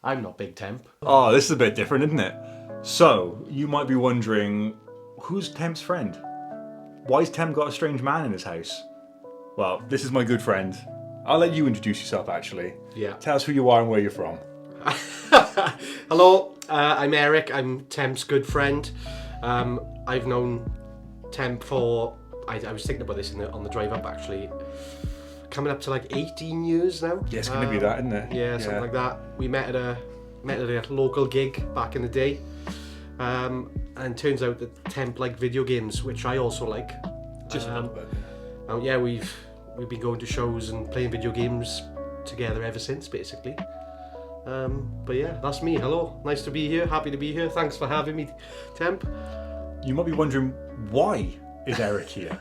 I'm not Big Temp. Oh, this is a bit different, isn't it? So, you might be wondering, who's Temp's friend? Why's Temp got a strange man in his house? Well, this is my good friend. I'll let you introduce yourself, actually. Yeah. Tell us who you are and where you're from. Hello, I'm Eric. I'm Temp's good friend. I've known Temp for... I was thinking about this on the drive up, actually. Coming up to like 18 years now. Yeah, it's going to be that, isn't it? Yeah, something like that. We met at a local gig back in the day. And turns out that Temp liked video games, which I also like. Just a little bit. And yeah, we've been going to shows and playing video games together ever since, basically. But yeah, that's me. Hello, nice to be here. Happy to be here. Thanks for having me, Temp. You might be wondering, why is Eric here?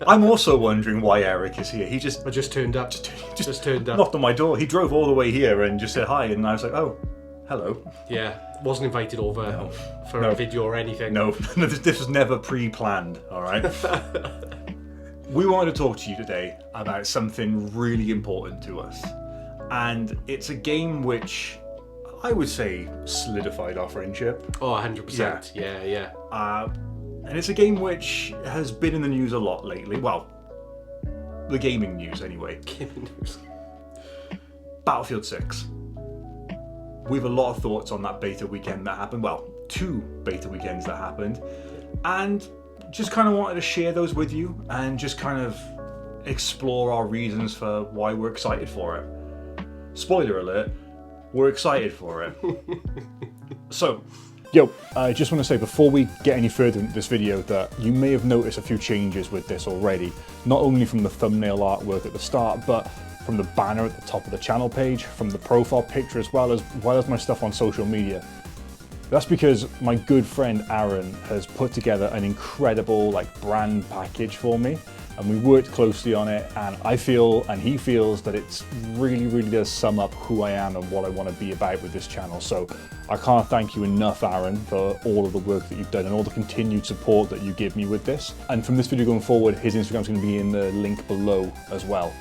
I'm also wondering why Eric is here. I just turned up. Just turned up. Knocked on my door. He drove all the way here and just said hi, and I was like, oh, hello. Yeah, wasn't invited over for a video or anything. No, this was never pre-planned, all right? We wanted to talk to you today about something really important to us. And it's a game which I would say solidified our friendship. Oh, 100%. Yeah. And it's a game which has been in the news a lot lately. Well, the gaming news anyway. Gaming news. Battlefield 6. We have a lot of thoughts on that beta weekend that happened. Well, 2 beta weekends that happened. And just kind of wanted to share those with you and just kind of explore our reasons for why we're excited for it. Spoiler alert, we're excited for it. So, I just want to say before we get any further into this video that you may have noticed a few changes with this already. Not only from the thumbnail artwork at the start, but from the banner at the top of the channel page, from the profile picture as well as my stuff on social media. That's because my good friend Aaron has put together an incredible brand package for me, and we worked closely on it, and I feel and he feels that it's really does sum up who I am and what I want to be about with this channel. So I can't thank you enough, Aaron, for all of the work that you've done and all the continued support that you give me with this. And from this video going forward, his Instagram's going to be in the link below as well.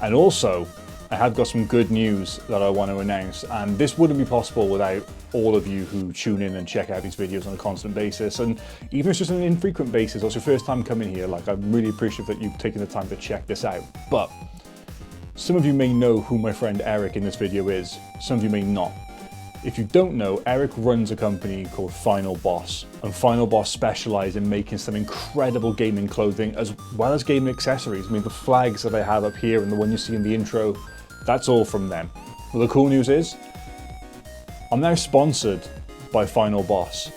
And also, I have got some good news that I want to announce, and this wouldn't be possible without all of you who tune in and check out these videos on a constant basis, and even if it's just on an infrequent basis or it's your first time coming here, I'm really appreciative that you've taken the time to check this out. But some of you may know who my friend Eric in this video is, some of you may not. If you don't know, Eric runs a company called Final Boss, and Final Boss specialise in making some incredible gaming clothing as well as gaming accessories. I mean, the flags that I have up here and the one you see in the intro, that's all from them. Well, the cool news is, I'm now sponsored by Final Boss,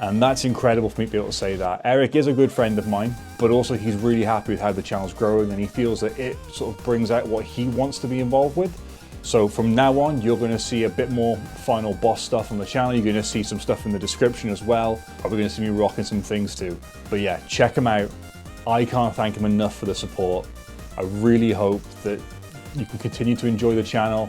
and that's incredible for me to be able to say that. Eric is a good friend of mine, but also he's really happy with how the channel's growing, and he feels that it sort of brings out what he wants to be involved with. So from now on, you're going to see a bit more Final Boss stuff on the channel. You're going to see some stuff in the description as well. Probably going to see me rocking some things too. But yeah, check him out. I can't thank him enough for the support. I really hope that you can continue to enjoy the channel,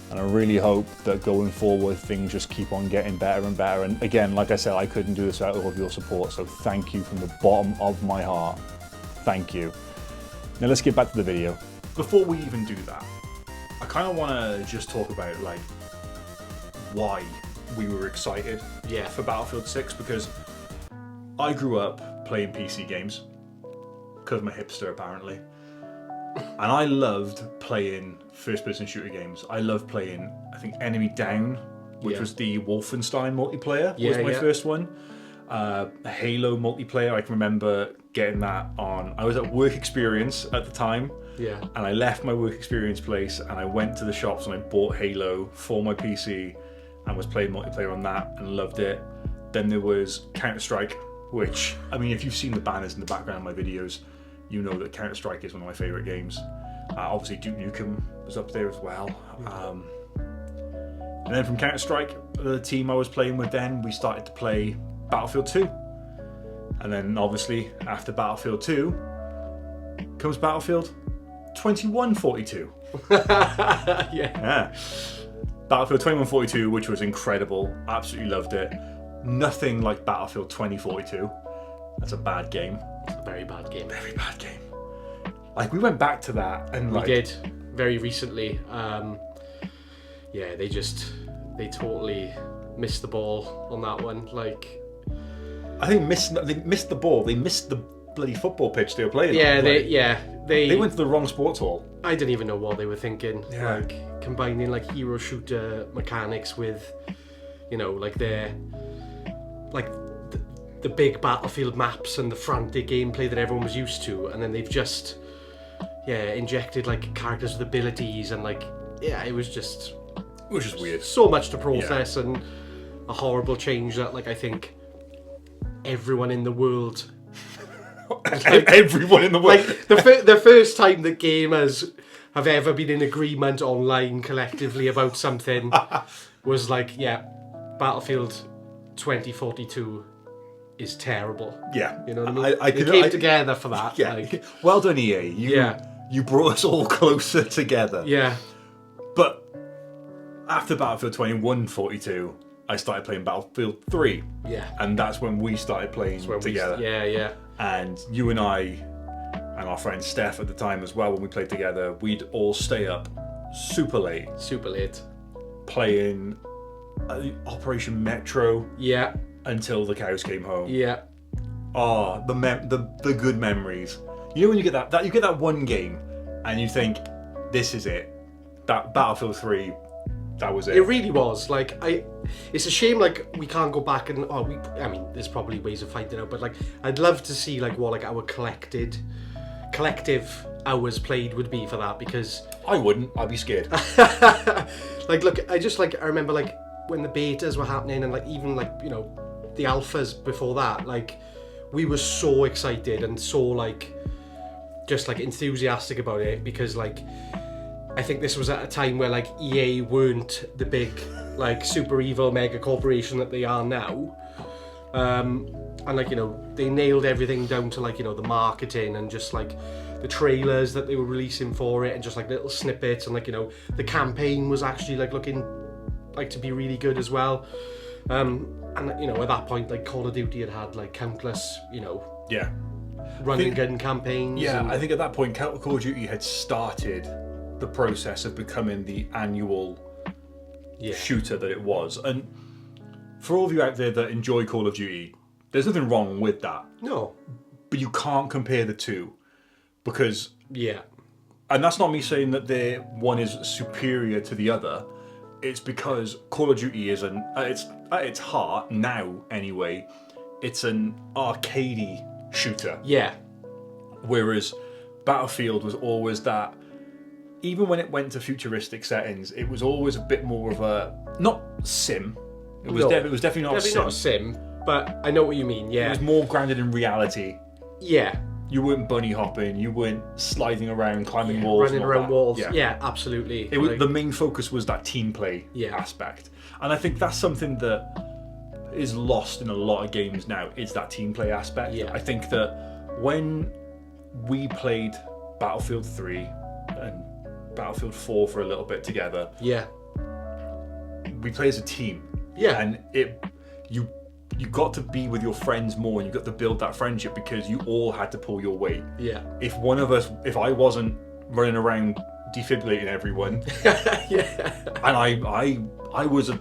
and I really hope that going forward things just keep on getting better and better. And again, like I said, I couldn't do this without all of your support, so thank you from the bottom of my heart. Thank you. Now let's get back to the video. Before we even do that, I kind of want to just talk about why we were excited for Battlefield 6, because I grew up playing PC games because I'm a hipster apparently. And I loved playing first-person shooter games. I loved playing, I think, Enemy Down, which was the Wolfenstein multiplayer, was my first one. Halo multiplayer, I can remember getting that on. I was at work experience at the time, and I left my work experience place and I went to the shops and I bought Halo for my PC and was playing multiplayer on that and loved it. Then there was Counter-Strike, which, I mean, if you've seen the banners in the background of my videos, you know that Counter-Strike is one of my favourite games. Obviously Duke Nukem was up there as well. And then from Counter-Strike, the team I was playing with then, we started to play Battlefield 2. And then obviously after Battlefield 2 comes Battlefield 2142. Yeah. Battlefield 2142, which was incredible. Absolutely loved it. Nothing like Battlefield 2042. That's a bad game. A very bad game. Very bad game. We went back to that and we did very recently. yeah, they totally missed the ball on that one. Like, I think they missed the ball. They missed the bloody football pitch they were playing yeah, on. they went to the wrong sports hall. I didn't even know what they were thinking. Yeah. Like combining like hero shooter mechanics with, you know, like the big Battlefield maps and the frantic gameplay that everyone was used to, and then they've just injected like characters with abilities and like it was just weird. So much to process and a horrible change that like I think everyone in the world. Everyone in the world. Like the first time that gamers have ever been in agreement online collectively about something was like, Battlefield 2042 is terrible. Yeah. You know what I mean? They came together for that. Yeah. Like, well done, EA. You brought us all closer together. Yeah. But after Battlefield 2142, I started playing Battlefield 3. Yeah. And that's when we started playing together. Yeah. And you and I, and our friend Steph at the time as well, when we played together, we'd all stay up super late. Playing Operation Metro. Yeah. Until the cows came home. Yeah. Oh, the good memories. You know when you get that you get that one game and you think, this is it. That Battlefield 3, that was it. It really was. Like it's a shame like we can't go back and I mean there's probably ways of finding out, but like I'd love to see like what like our collective hours played would be for that, because I wouldn't. I'd be scared. Like look, I remember like when the betas were happening and like even like, you know, the alphas before that, like we were so excited and so like just like enthusiastic about it, because like I think this was at a time where like EA weren't the big like super evil mega corporation that they are now, and like, you know, they nailed everything down to like, you know, the marketing and just like the trailers that they were releasing for it and just like little snippets, and like, you know, the campaign was actually like looking like to be really good as well, and you know, at that point like Call of Duty had like countless, you know, run and gun campaigns. I think at that point Call of Duty had started the process of becoming the annual shooter that it was. And for all of you out there that enjoy Call of Duty, there's nothing wrong with that. No. But you can't compare the two, because and that's not me saying that one is superior to the other. It's because Call of Duty is it's at its heart now anyway, it's an arcadey shooter. Yeah. Whereas Battlefield was always that, even when it went to futuristic settings, it was always a bit more of a, not sim. It was definitely not a sim. Not a sim, but I know what you mean. Yeah. It was more grounded in reality. Yeah. You weren't bunny hopping. You weren't sliding around, climbing walls, running around walls. Yeah, absolutely. It was, the main focus was that team play aspect, and I think that's something that is lost in a lot of games now. Is that team play aspect? Yeah. I think that when we played Battlefield 3 and Battlefield 4 for a little bit together, we play as a team. Yeah, and you got to be with your friends more, and you got to build that friendship because you all had to pull your weight. Yeah. If I wasn't running around defibrillating everyone, and I was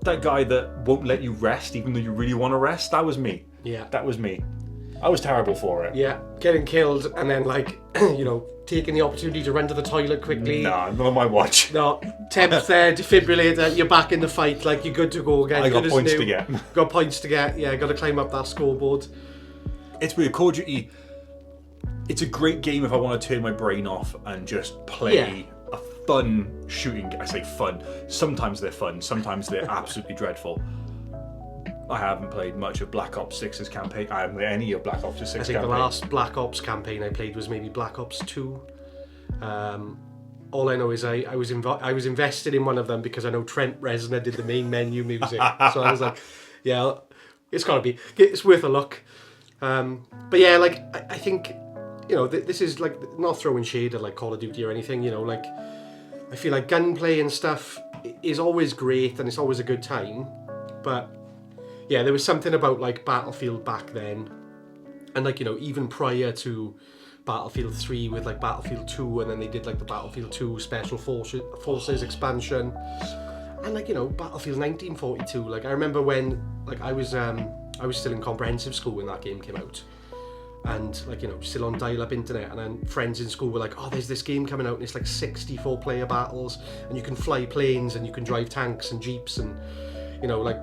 that guy that won't let you rest even though you really want to rest. That was me. Yeah. That was me. I was terrible for it. Yeah, getting killed and then like, you know, taking the opportunity to run to the toilet quickly. Nah, not on my watch. No, temps there, defibrillator, you're back in the fight, like you're good to go again. I got points to get. Got points to get, got to climb up that scoreboard. It's weird, Call of Duty, it's a great game if I want to turn my brain off and just play a fun shooting. I say fun, sometimes they're fun, sometimes they're absolutely dreadful. I haven't played much of Black Ops 6's campaign. I haven't played any of Black Ops 6's campaign. I think the last Black Ops campaign I played was maybe Black Ops 2. All I know is I was invested in one of them because I know Trent Reznor did the main menu music. So I was like, it's got to be. It's worth a look. But yeah, like, I think, you know, this is like, not throwing shade at like Call of Duty or anything, you know, like, I feel like gunplay and stuff is always great and it's always a good time. But yeah, there was something about like Battlefield back then, and like, you know, even prior to Battlefield 3 with like Battlefield 2, and then they did like the Battlefield 2 Special Forces expansion, and like, you know, Battlefield 1942. Like, I remember when like I was still in comprehensive school when that game came out, and like, you know, still on dial-up internet, and then friends in school were like, oh, there's this game coming out and it's like 64 player battles, and you can fly planes and you can drive tanks and jeeps, and you know, like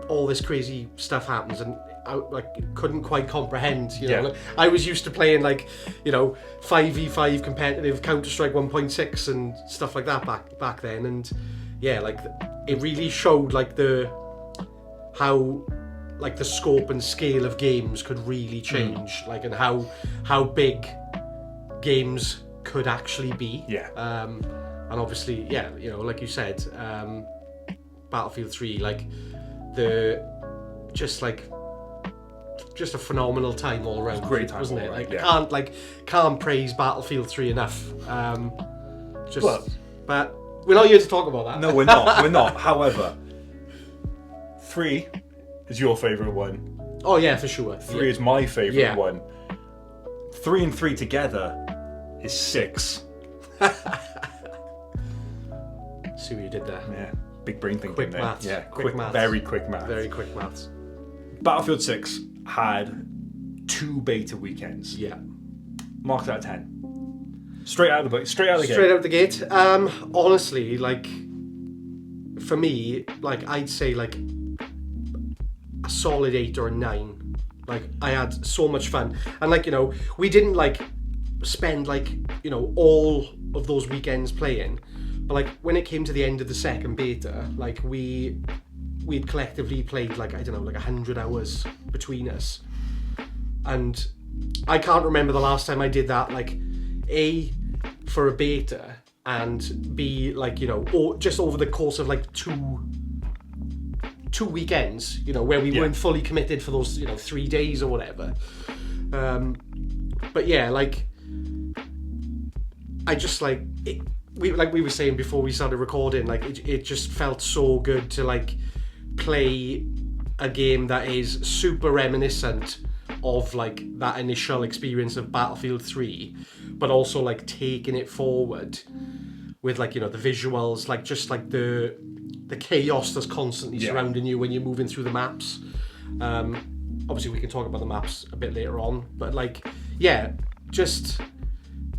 all this crazy stuff happens, and I like couldn't quite comprehend, you know. Like, I was used to playing like, you know, 5v5 competitive Counter-Strike 1.6 and stuff like that back then, and yeah, like it really showed like how like the scope and scale of games could really change, like, and how big games could actually be. And obviously, yeah, you know, like you said, Battlefield 3, like just a phenomenal time all around. Great time, wasn't it? Right, like, can't praise Battlefield 3 enough. But we're not here to talk about that. No, we're not. We're not. However, 3 is your favourite one. Oh yeah, for sure. 3 is my favourite one. 3 and 3 together is 6. See what you did there. Yeah, big brain thinking Quick there. maths. Yeah, Quick maths. Very quick maths. Very quick maths. Battlefield 6 had 2 beta weekends. Yeah. Marked out of 10. Straight out of the gate. Straight out the gate. Honestly, like, for me, like, I'd say like a solid 8 or a 9. Like, I had so much fun, and like, you know, we didn't like spend like, you know, all of those weekends playing, but like when it came to the end of the second beta, like we'd collectively played like, I don't know, like 100 hours between us, and I can't remember the last time I did that, like A, for a beta, and B, like, you know, just over the course of like two weekends, you know, where we weren't fully committed for those, you know, 3 days or whatever. But yeah, like, I just like it, we were saying before we started recording, like it just felt so good to like play a game that is super reminiscent of like that initial experience of Battlefield 3, but also like taking it forward with, like, you know, the visuals, like just like the chaos that's constantly surrounding you when you're moving through the maps. Obviously we can talk about the maps a bit later on, but like, yeah, just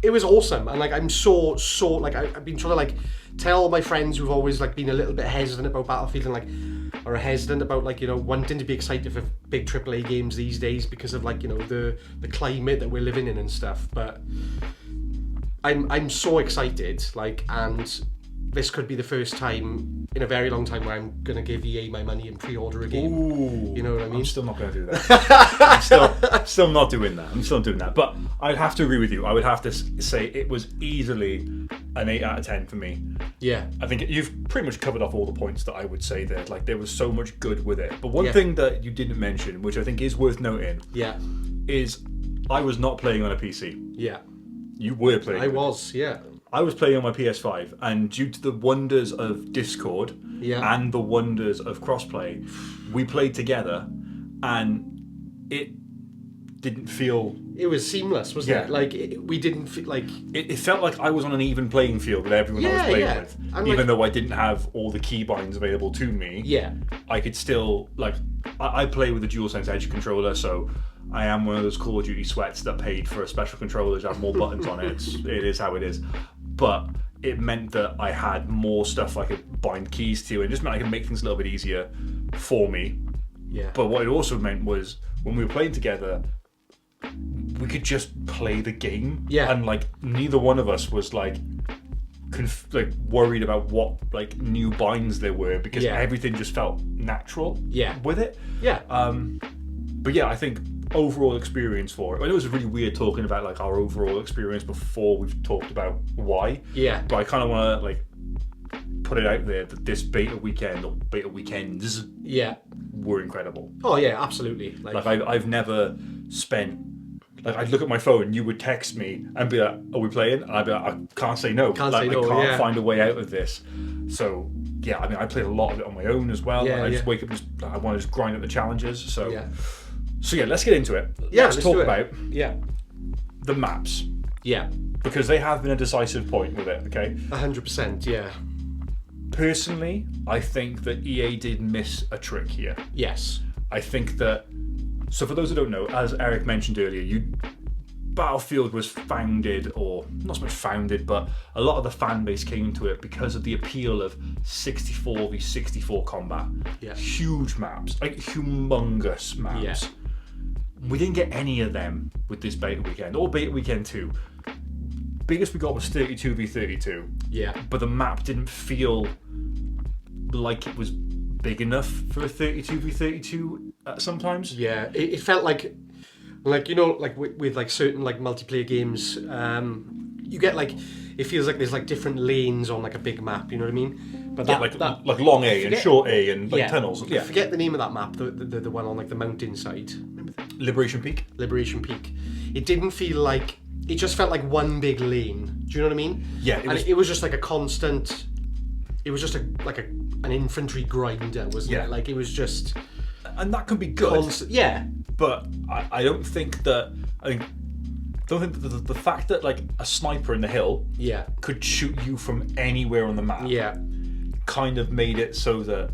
it was awesome. And like, I'm so like, I've been trying to like tell my friends who've always like been a little bit hesitant about Battlefield, and like are hesitant about, like, you know, wanting to be excited for big AAA games these days because of, like, you know, the climate that we're living in and stuff. But I'm so excited, like, and this could be the first time in a very long time where I'm gonna give EA my money and pre-order a game. Ooh, you know what I mean? I'm still not gonna do that. I'm still not doing that. I'm still not doing that. But I'd have to agree with you. I would have to say it was easily an 8 out of 10 for me. Yeah. I think you've pretty much covered off all the points that I would say there. Like, there was so much good with it. But one thing that you didn't mention, which I think is worth noting, is I was not playing on a PC. Yeah. You were playing. I was, yeah. I was playing on my PS5, and due to the wonders of Discord and the wonders of crossplay, we played together, and it didn't feel... It was seamless, wasn't it? Like, we didn't feel like... It felt like I was on an even playing field with everyone I was playing with. And even though I didn't have all the keybinds available to me, I could still, like... I play with a DualSense Edge controller, so I am one of those Call of Duty sweats that paid for a special controller to have more buttons on it. It is how it is. But it meant that I had more stuff I could bind keys to, and it just meant I could make things a little bit easier for me. Yeah. But what it also meant was, when we were playing together, we could just play the game. Yeah. And like, neither one of us was like worried about what like new binds there were, because everything just felt natural. With it. Yeah. But yeah, I think overall experience for it. I know it was really weird talking about like our overall experience before we've talked about why. Yeah. But I kind of want to like put it out there that this beta weekend or beta weekends were incredible. Oh yeah, absolutely. Like I've never spent, like, I'd look at my phone, you would text me and be like, are we playing? And I'd be like, I can't say no. I can't find a way out of this. So yeah, I mean, I played a lot of it on my own as well. I just wake up and I want to just grind out the challenges. So yeah, let's get into it. Let's talk about the maps, Yeah, because they have been a decisive point with it. Okay. 100%. Yeah. Personally, I think that EA did miss a trick here. Yes. I think that. So for those who don't know, as Eric mentioned earlier, Battlefield was founded, or not so much founded, but a lot of the fan base came to it because of the appeal of 64v64 combat. Yeah. Huge maps, like humongous maps. Yeah. We didn't get any of them with this beta weekend, or beta weekend 2. Biggest we got was 32v32. Yeah. But the map didn't feel like it was big enough for a 32v32 sometimes. Yeah. It felt like you know, like with like certain like multiplayer games, you get like, it feels like there's like different lanes on like a big map. You know what I mean? But Like long A and short A and like tunnels. Yeah. Forget the name of that map. The one on like the mountainside. Liberation Peak. Liberation Peak. It didn't feel like. It just felt like one big lane. Do you know what I mean? Yeah. It was just like a constant. It was just an infantry grinder, wasn't it? Like it was just. And that can be good. Yeah. But I don't think that. The fact that like a sniper in the hill could shoot you from anywhere on the map kind of made it so that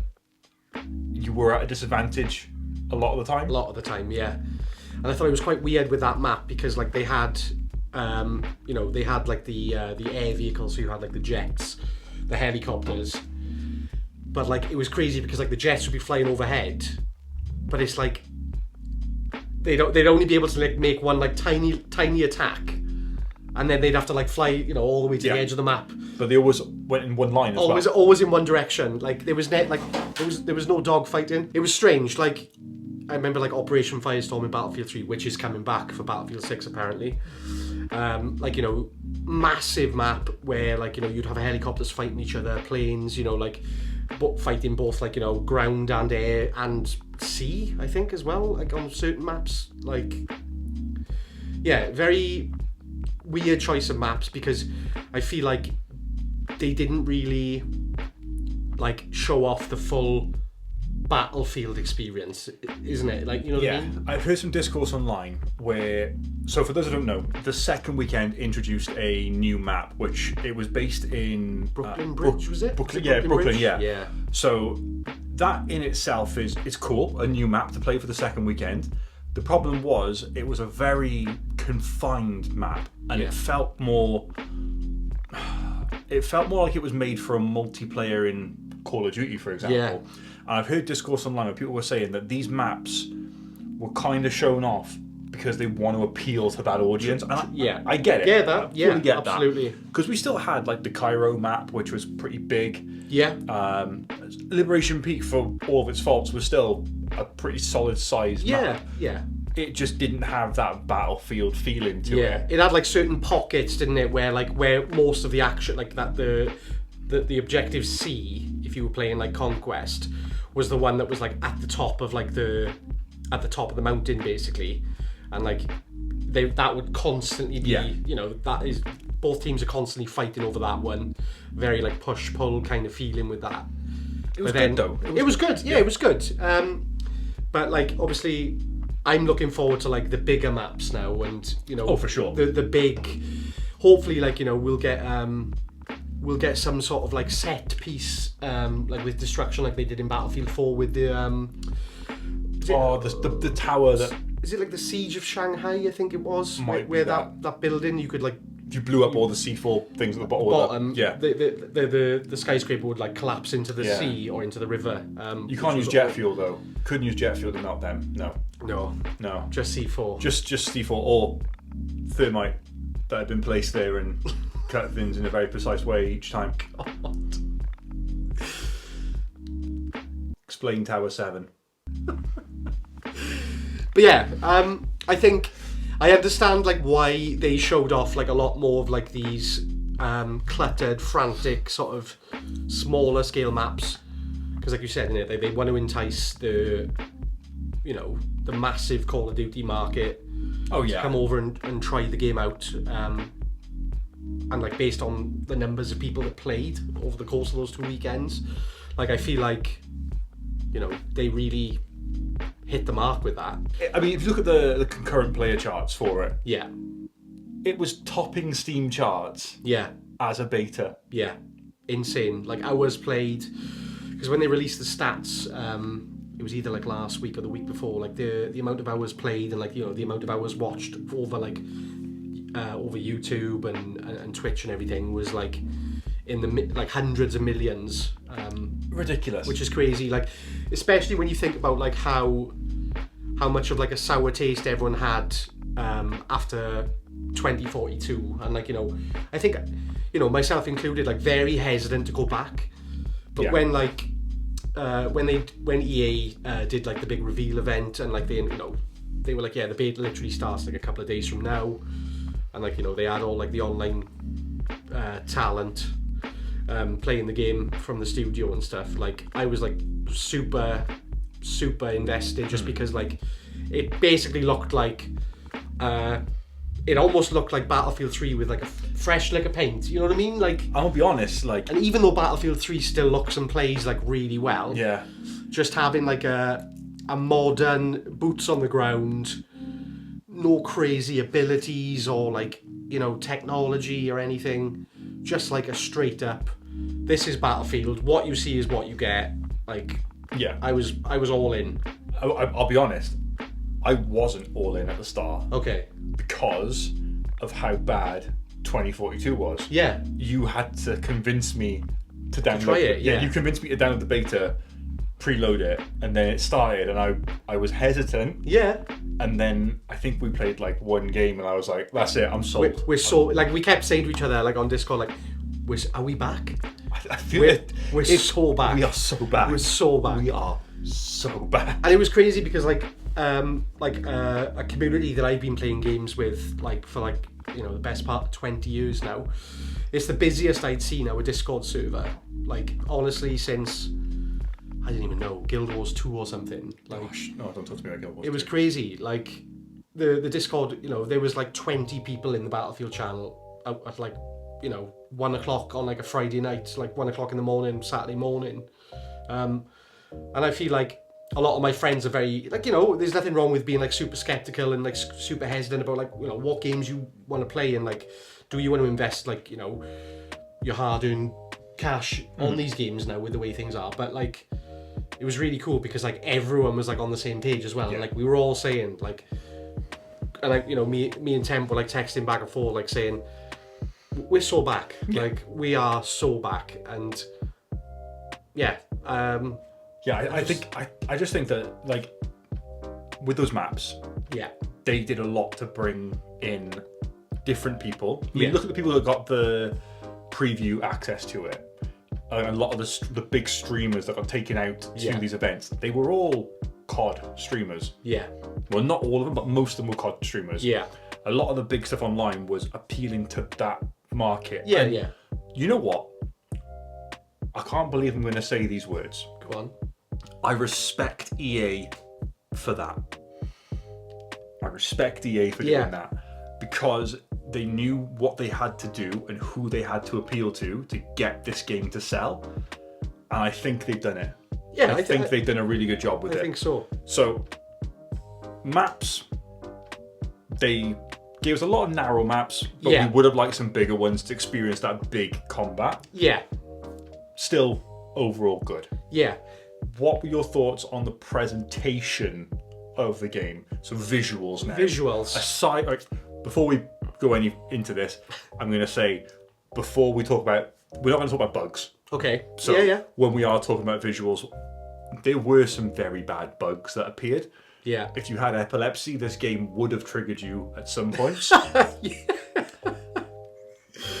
you were at a disadvantage a lot of the time. A lot of the time, yeah. And I thought it was quite weird with that map because like they had, they had like the air vehicles, so you had like the jets, the helicopters. But like it was crazy because like the jets would be flying overhead, but it's like they'd only be able to like make one like tiny attack, and then they'd have to like fly all the way to the edge of the map. But they always went in one line as well. Always in one direction. Like there was no dog fighting. It was strange. Like I remember like Operation Firestorm in Battlefield 3, which is coming back for Battlefield 6 apparently. Massive map where like you'd have helicopters fighting each other, planes, fighting both like ground and air and sea, I think as well, like on certain maps. Like very weird choice of maps because I feel like they didn't really like show off the full Battlefield experience, isn't it? Like, what I mean? I've heard some discourse online where, so for those who don't know, the second weekend introduced a new map, which it was based in Brooklyn Bridge, was it? Brooklyn, Bridge? yeah. So that in itself is cool, a new map to play for the second weekend. The problem was it was a very confined map, and it felt more like it was made for a multiplayer in Call of Duty, for example. Yeah. And I've heard discourse online where people were saying that these maps were kind of shown off because they want to appeal to that audience. And I get it. I fully get absolutely. Because we still had like the Cairo map, which was pretty big. Yeah. Liberation Peak, for all of its faults, was still a pretty solid sized map. Yeah. It just didn't have that Battlefield feeling to it. It had like certain pockets, didn't it, where most of the action, like that the objective C, if you were playing like Conquest, was the one that was like at the top of the mountain basically, and like that would constantly be that is, both teams are constantly fighting over that one, very like push pull kind of feeling with that. It was good though. It was good. Yeah, it was good. But like obviously I'm looking forward to like the bigger maps now, and for sure, the big, hopefully like we'll get some sort of like set piece, like with destruction, like they did in Battlefield 4 with the the tower that, is it like the Siege of Shanghai? I think it was where that building you could like, you blew up all the C4 things at the bottom. The skyscraper would like collapse into the sea or into the river. You can't use jet fuel though. Couldn't use jet fuel to melt them. No. Just C4. Just C4 or thermite that had been placed there and cut things in a very precise way each time. God. Explain Tower 7. But yeah, I think I understand like why they showed off like a lot more of like these cluttered, frantic, sort of smaller scale maps, because like you said, they want to entice the massive Call of Duty market to come over and try the game out, and like based on the numbers of people that played over the course of those 2 weekends, like I feel like they really hit the mark with that. I mean, if you look at the concurrent player charts for it, it was topping Steam charts Yeah. as a beta. Yeah. Insane. Like, hours played. Because when they released the stats, it was either like last week or the week before, like the amount of hours played and like, you know, the amount of hours watched over like over YouTube and Twitch and everything was like in the like hundreds of millions. Ridiculous. Which is crazy. Like, especially when you think about like how much of like a sour taste everyone had after 2042, and like, you know, I think, you know, myself included, like very hesitant to go back. But when like when EA did like the big reveal event, and like they, you know, they were like, yeah, the beta literally starts like a couple of days from now, and like, you know, they had all like the online talent playing the game from the studio and stuff. Like, I was like super invested, just because like it basically looked like it almost looked like Battlefield 3 with like a fresh lick of paint, you know what I mean? Like, I'll be honest, like, and even though Battlefield 3 still looks and plays like really well, yeah, just having like a modern, boots on the ground, no crazy abilities or like, you know, technology or anything, just like a straight up, this is Battlefield, what you see is what you get. Like, yeah, I was all in. I'll be honest, I wasn't all in at the start. Okay. Because of how bad 2042 was. Yeah. You had to convince me to download try it, yeah. You convinced me to download the beta, preload it, and then it started, and I was hesitant. Yeah. And then I think we played like one game, and I was like, that's it, I'm sold. We're so, like, we kept saying to each other, like on Discord, like, are we back? I feel we're so back. We are so back. We're so back. We are so back. And it was crazy because like a community that I've been playing games with like for like, you know, the best part of 20 years now, it's the busiest I'd seen our Discord server, like honestly since, I didn't even know, Guild Wars 2 or something. Like, no, don't talk to me about Guild Wars 2. It was crazy. Like the Discord, you know, there was like 20 people in the Battlefield channel at like, you know, 1 o'clock on like a Friday night, like 1 o'clock in the morning, Saturday morning. And I feel like a lot of my friends are very, like, you know, there's nothing wrong with being like super skeptical and like super hesitant about like, you know, what games you want to play, and like, do you want to invest like, you know, your hard-earned cash on these games now with the way things are. But like, it was really cool because like everyone was like on the same page as well. Yeah. And like we were all saying like, and like, you know, me and Temp were like texting back and forth, like saying, we're so back. Yeah. Like, we are so back. And yeah, I just think that, like, with those maps, yeah, they did a lot to bring in different people. I mean, Yeah. look at the people that got the preview access to it. A lot of the big streamers that got taken out to Yeah. these events, they were all COD streamers. yeah, Well, not all of them, but most of them were COD streamers. yeah, A lot of the big stuff online was appealing to that market. yeah, And yeah. you know what? I can't believe I'm going to say these words. Go on. I respect EA for that. I respect EA for Yeah. doing that, because they knew what they had to do and who they had to appeal to get this game to sell. And I think they've done it. Yeah, I think they've done a really good job with I it. think so. So, maps, they gave us a lot of narrow maps, but Yeah. we would have liked some bigger ones to experience that big combat. Yeah, Still, overall good. yeah. What were your thoughts on the presentation of the game? So visuals now. Visuals. Aside, before we go into this, I'm going to say, before we talk about, we're not going to talk about bugs. Okay. So yeah, yeah. when we are talking about visuals, there were some very bad bugs that appeared. Yeah. If you had epilepsy, this game would have triggered you at some points.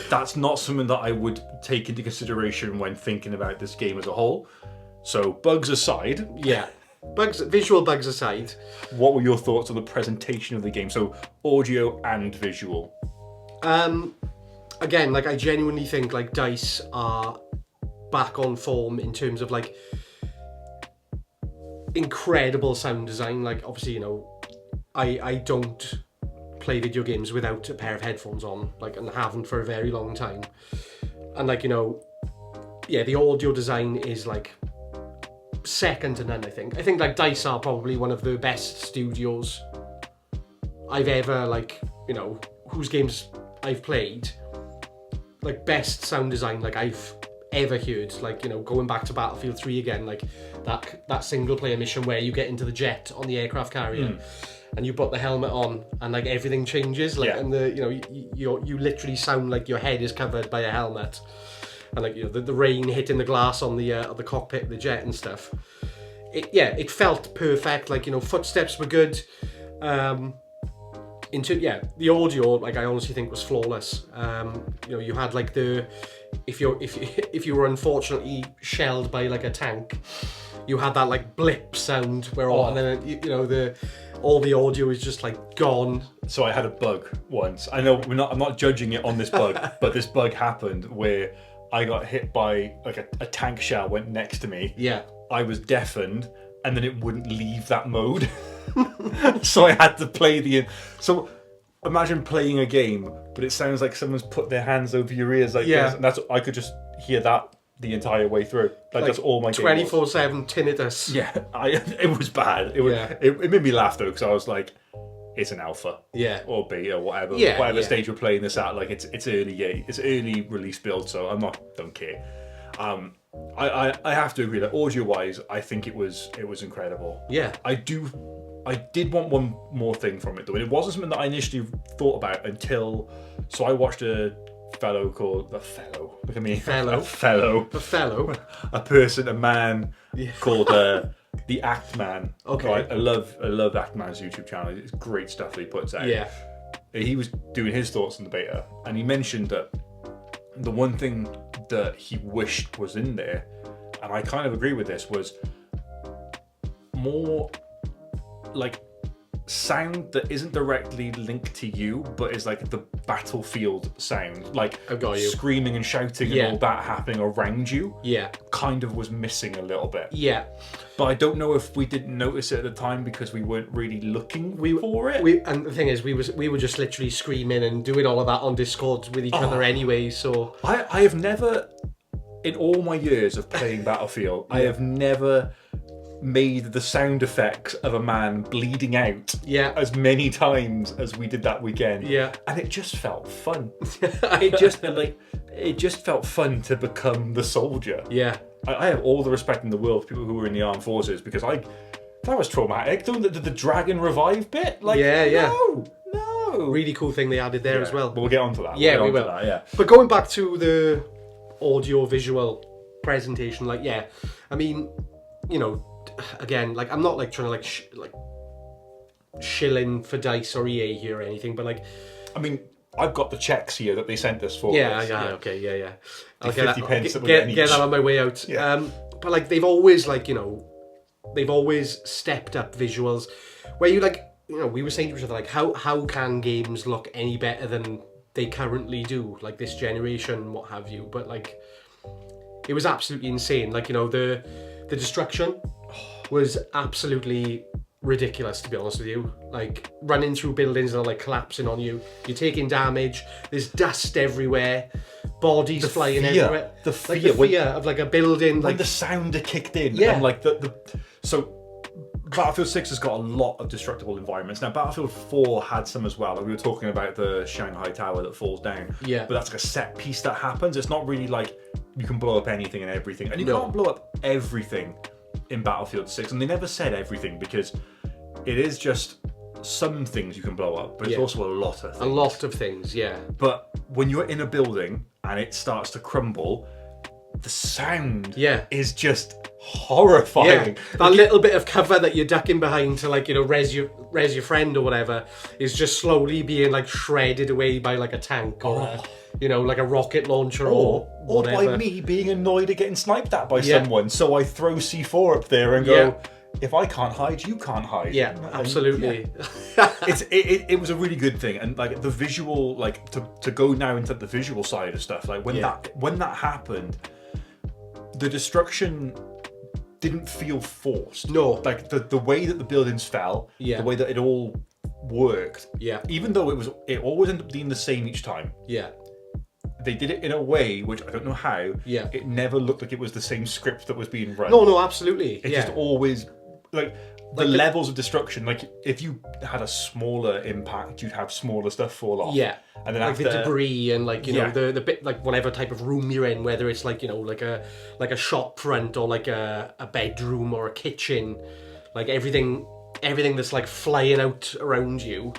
That's not something that I would take into consideration when thinking about this game as a whole. So, bugs aside, Yeah. Visual bugs aside. what were your thoughts on the presentation of the game? So, audio and visual. Again, like, I genuinely think like DICE are back on form in terms of like incredible sound design. Like, obviously, you know, I don't play video games without a pair of headphones on, like, and haven't for a very long time. And like, you know, yeah, the audio design is like second to none. I think like DICE are probably one of the best studios I've ever, like, you know, whose games I've played, like best sound design like I've ever heard. Like, you know, going back to Battlefield 3 again, like that single player mission where you get into the jet on the aircraft carrier and you put the helmet on and like everything changes, like, and the, you know, you literally sound like your head is covered by a helmet, and like, you know, the rain hitting the glass on the cockpit of the jet and stuff. It felt perfect. Like, you know, footsteps were good. The audio, like, I honestly think was flawless. You know, you had like if you were unfortunately shelled by like a tank, you had that like blip sound where and then you know all the audio is just like gone. So I had a bug once. I know I'm not judging it on this bug, but this bug happened where I got hit by like a tank shell went next to me. Yeah. I was deafened, and then it wouldn't leave that mode. So I had to play so imagine playing a game, but it sounds like someone's put their hands over your ears like this, and I could just hear that the entire way through. Like that's all my game 24/7 tinnitus. Yeah, it was bad. It made me laugh though, because I was like, it's an alpha, or beta, whatever stage we're playing this at. Like it's early release build, so don't care. I have to agree that audio wise, I think it was incredible. Yeah, I did want one more thing from it though, and it wasn't something that I initially thought about until I watched a man called the Act Man. Okay. Right? I love Act Man's YouTube channel. It's great stuff that he puts out. Yeah. He was doing his thoughts on the beta, and he mentioned that the one thing that he wished was in there, and I kind of agree with this, was more like sound that isn't directly linked to you, but is like the battlefield sound, like screaming and shouting and all that happening around you. Yeah, kind of was missing a little bit. Yeah, but I don't know if we didn't notice it at the time because we weren't really looking for it. And the thing is, we were just literally screaming and doing all of that on Discord with each other anyway. So I have never, in all my years of playing Battlefield, I have never made the sound effects of a man bleeding out as many times as we did that weekend. Yeah, and it just felt fun. It just felt fun to become the soldier. Yeah, I have all the respect in the world for people who were in the armed forces, because that was traumatic. Doing the dragon revive bit, like no. Really cool thing they added there as well. But we'll get onto that. Yeah, we will. But going back to the audio visual presentation, like I mean, you know, again, like I'm not like trying to shilling for DICE or EA here or anything, but like, I mean, I've got the checks here that they sent us for. Okay, I'll get 50 pence get that on my way out. Yeah. But like they've always stepped up visuals where you like, you know, we were saying to each other like, how can games look any better than they currently do, like this generation, what have you? But like, it was absolutely insane. Like, you know, the destruction was absolutely ridiculous, to be honest with you. Like running through buildings that are like collapsing on you, you're taking damage, there's dust everywhere, bodies flying everywhere. The fear of like a building, when like the sounder kicked in, and like so Battlefield 6 has got a lot of destructible environments. Now Battlefield 4 had some as well. Like we were talking about the Shanghai Tower that falls down. Yeah. But that's like a set piece that happens. It's not really like you can blow up anything and everything. And you can't blow up everything in Battlefield 6. And they never said everything, because it is just some things you can blow up, but it's also a lot of things. A lot of things, yeah. But when you're in a building and it starts to crumble, the sound is just horrifying. That little bit of cover that you're ducking behind to, like, you know, res your friend or whatever is just slowly being like shredded away by like a tank or you know, like a rocket launcher or whatever. By me being annoyed at getting sniped at by someone, so I throw C4 up there and go, if I can't hide, you can't hide. Yeah, absolutely. It was a really good thing, and like the visual, like to go now into the visual side of stuff, like when that happened, the destruction didn't feel forced. No, like the way that the buildings fell, the way that it all worked. Yeah, even though it always ended up being the same each time. Yeah. They did it in a way which I don't know how. Yeah. It never looked like it was the same script that was being run. No, absolutely. It just always, like, the levels of destruction, like if you had a smaller impact, you'd have smaller stuff fall off. Yeah. And then like after the debris and like, you know, the bit, like whatever type of room you're in, whether it's like, you know, like a shop front or like a bedroom or a kitchen, like everything that's like flying out around you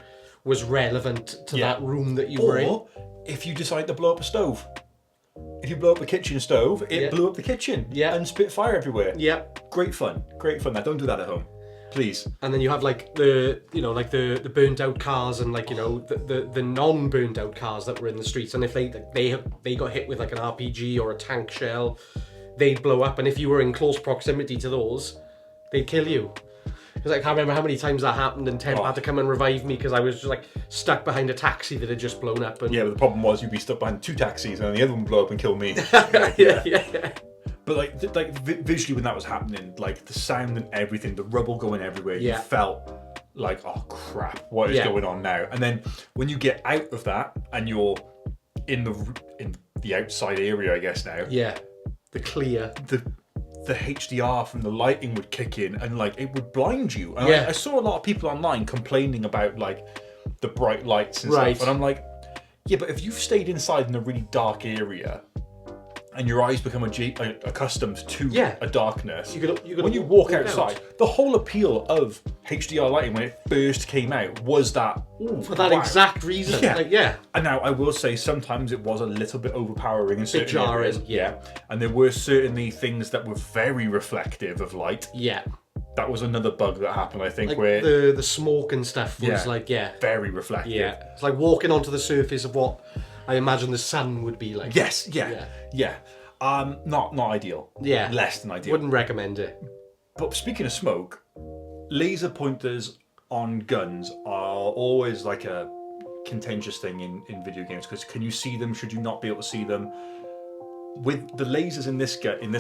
was relevant to that room that you were in. Or if you decide to blow up a stove. If you blow up the kitchen stove, it blew up the kitchen and spit fire everywhere. Yeah. Great fun. Now, don't do that at home. Please. And then you have like the burnt out cars and like, you know, the non burnt out cars that were in the streets. And if they got hit with like an RPG or a tank shell, they'd blow up. And if you were in close proximity to those, they'd kill you. Because I can't remember how many times that happened, and Temp had to come and revive me because I was just like stuck behind a taxi that had just blown up. And yeah, but the problem was you'd be stuck behind 2 taxis and the other one would blow up and kill me. yeah. But like visually when that was happening, like the sound and everything, the rubble going everywhere, you felt like, oh crap, what is going on now? And then when you get out of that and you're in the outside area, I guess now. Yeah. The clear. The HDR from the lighting would kick in and like it would blind you. And I saw a lot of people online complaining about like the bright lights and stuff. And I'm like, yeah, but if you've stayed inside in a really dark area and your eyes become accustomed to a darkness, when you walk outside, the whole appeal of HDR lighting when it first came out was that for that exact reason. And now I will say sometimes it was a little bit overpowering and certain areas. Yeah. And there were certainly things that were very reflective of light. Yeah. That was another bug that happened, I think, like where the smoke and stuff was very reflective. Yeah. It's like walking onto the surface of what I imagine the sun would be like. Yes, yeah. Not ideal. Yeah. Less than ideal. Wouldn't recommend it. But speaking of smoke, laser pointers on guns are always like a contentious thing in video games, because can you see them? Should you not be able to see them? With the lasers in this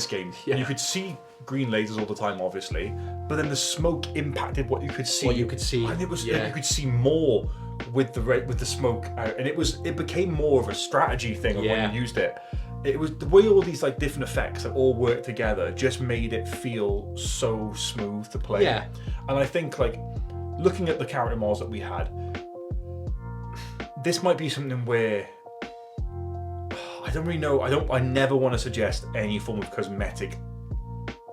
game, you could see green lasers all the time, obviously, but then the smoke impacted what you could see. What you could see. And it was you could see more with the smoke out, and it became more of a strategy thing of when you used it. It was the way all these like different effects that all worked together just made it feel so smooth to play. Yeah. And I think like looking at the character models that we had, this might be something where I don't really know. I never want to suggest any form of cosmetic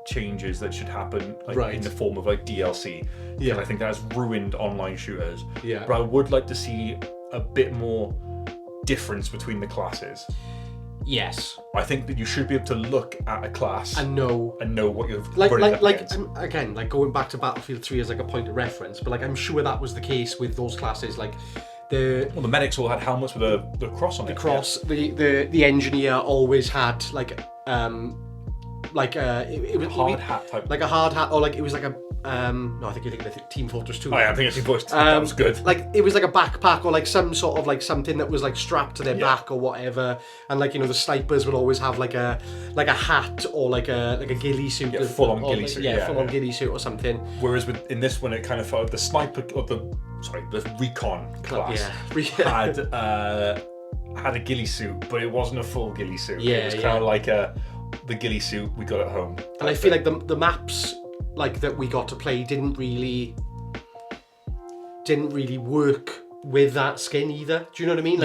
changes that should happen in the form of like DLC. Yeah. I think that has ruined online shooters. Yeah. But I would like to see a bit more difference between the classes. Yes. I think that you should be able to look at a class and know what you're running up against. Again, like going back to Battlefield 3 as like a point of reference, but like I'm sure that was the case with those classes. Like the medics all had helmets with the cross on it. The cross. Yeah. The engineer always had like it was hard hat type, like a hard hat, or like it was like a no, I think you're thinking of Team Fortress 2. I think it's Team Fortress 2. That was good. Like it was like a backpack or like some sort of like something that was like strapped to their back or whatever, and like, you know, the snipers would always have like a hat or like a ghillie suit, full on ghillie suit, full on ghillie suit or something. Whereas in this one, it kind of felt like the sniper or the recon class had a ghillie suit, but it wasn't a full ghillie suit. It was kind of like the ghillie suit we got at home. And I feel like the maps like that we got to play didn't really work with that skin either. Do you know what I mean?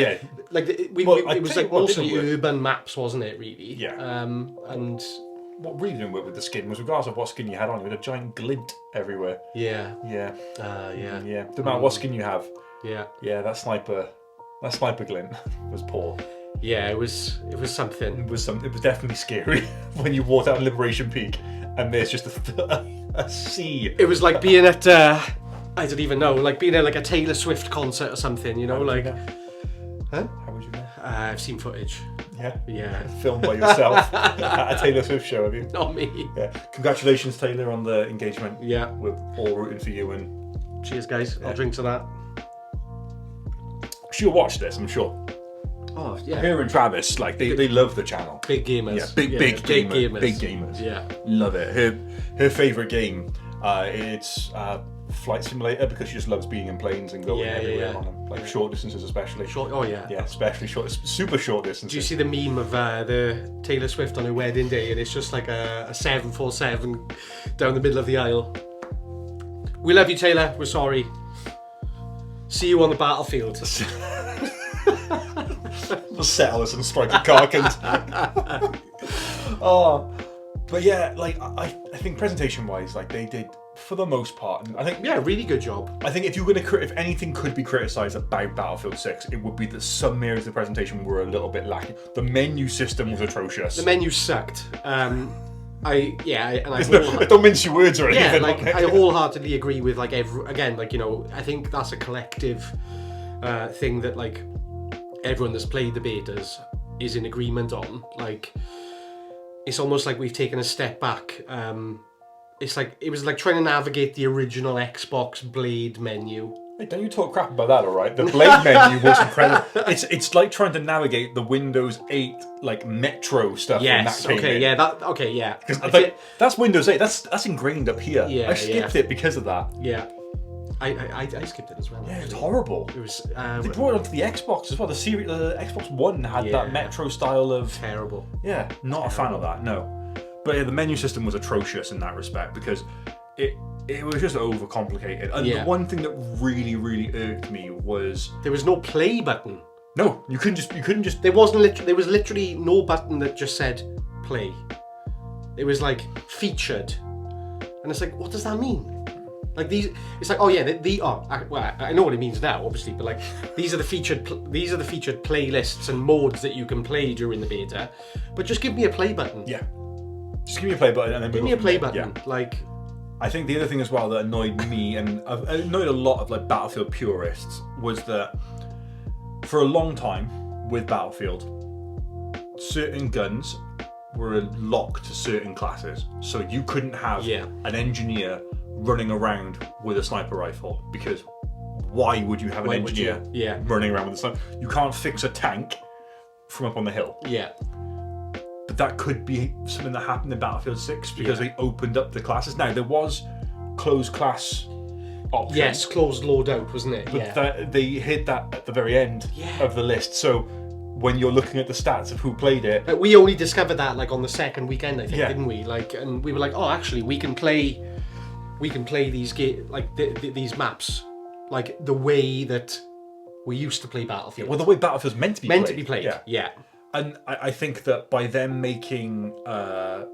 Like, it was like mostly urban maps, wasn't it? Really. Yeah. And what really didn't work with the skin was, regardless of what skin you had on, you had a giant glint everywhere. Yeah. Yeah. Yeah. No matter what skin you have. Yeah. Yeah. That sniper glint was poor. Yeah, it was something. It was definitely scary when you walked out on Liberation Peak and there's just a sea. It was like being at I don't even know, like being at like a Taylor Swift concert or something, you know, like. Huh? How would you know? I've seen footage. Yeah. Yeah. Filmed by yourself at a Taylor Swift show, have you? Not me. Yeah. Congratulations, Taylor, on the engagement. Yeah. We're all rooting for you and. Cheers, guys. Yeah. I'll drink to that. She'll watch this, I'm sure. Oh yeah. Her and Travis, like they love the channel. Big gamers. Yeah, big gamers. Big gamers. Yeah. Love it. Her favourite game, it's Flight Simulator, because she just loves being in planes and going everywhere on them. Like short distances especially. Yeah, especially super short distances. Do you see the meme of the Taylor Swift on her wedding day, and it's just like a 747 down the middle of the aisle? We love you, Taylor. We're sorry. See you on the battlefield. We'll settle this and strike a carcant. Oh, but yeah, like I think presentation-wise, like they did for the most part, and I think really good job. I think if you're gonna if anything could be criticised about Battlefield 6, it would be that some areas of the presentation were a little bit lacking. The menu system was atrocious. The menu sucked. I don't mince your words or anything. Yeah, like I wholeheartedly agree with like I think that's a collective thing that like everyone that's played the betas is in agreement on. Like, it's almost like we've taken a step back. It's like it was like trying to navigate the original Xbox Blade menu. Hey, don't you talk crap about that, all right? The Blade menu was incredible. It's like trying to navigate the Windows 8 like Metro stuff. Yes. When that came in. Yeah. Because like, that's Windows 8. That's ingrained up here. Yeah, I skipped it because of that. Yeah. I skipped it as well. Yeah, it's horrible. It was. They brought it onto the Xbox as well. The Xbox One had that Metro style of. Terrible. Yeah, not a fan of that. No, but yeah, the menu system was atrocious in that respect because it was just overcomplicated. And the one thing that really irked me was there was no play button. No, you couldn't just. There was literally no button that just said play. It was like featured, and it's like, what does that mean? Like these, it's like, oh yeah, I know what it means now, obviously, but like these are the featured playlists and modes that you can play during the beta. But just give me a play button. Yeah, just give me a play button and then give me a play button. Yeah. Like, I think the other thing as well that annoyed me and annoyed a lot of like Battlefield purists was that for a long time with Battlefield, certain guns were locked to certain classes, so you couldn't have an engineer running around with a sniper rifle, because why would you have an engineer running around with a sniper? You can't fix a tank from up on the hill. Yeah. But that could be something that happened in Battlefield 6 because they opened up the classes. Now, there was closed class option. Yes, closed loadout, wasn't it? But they hid that at the very end of the list. So when you're looking at the stats of who played it... we only discovered that like on the second weekend, I think, didn't we? Like, and we were like, oh, actually, we can play these these maps like the way that we used to play Battlefield. Well, the way Battlefield's meant to be played. Yeah. And I think that by them making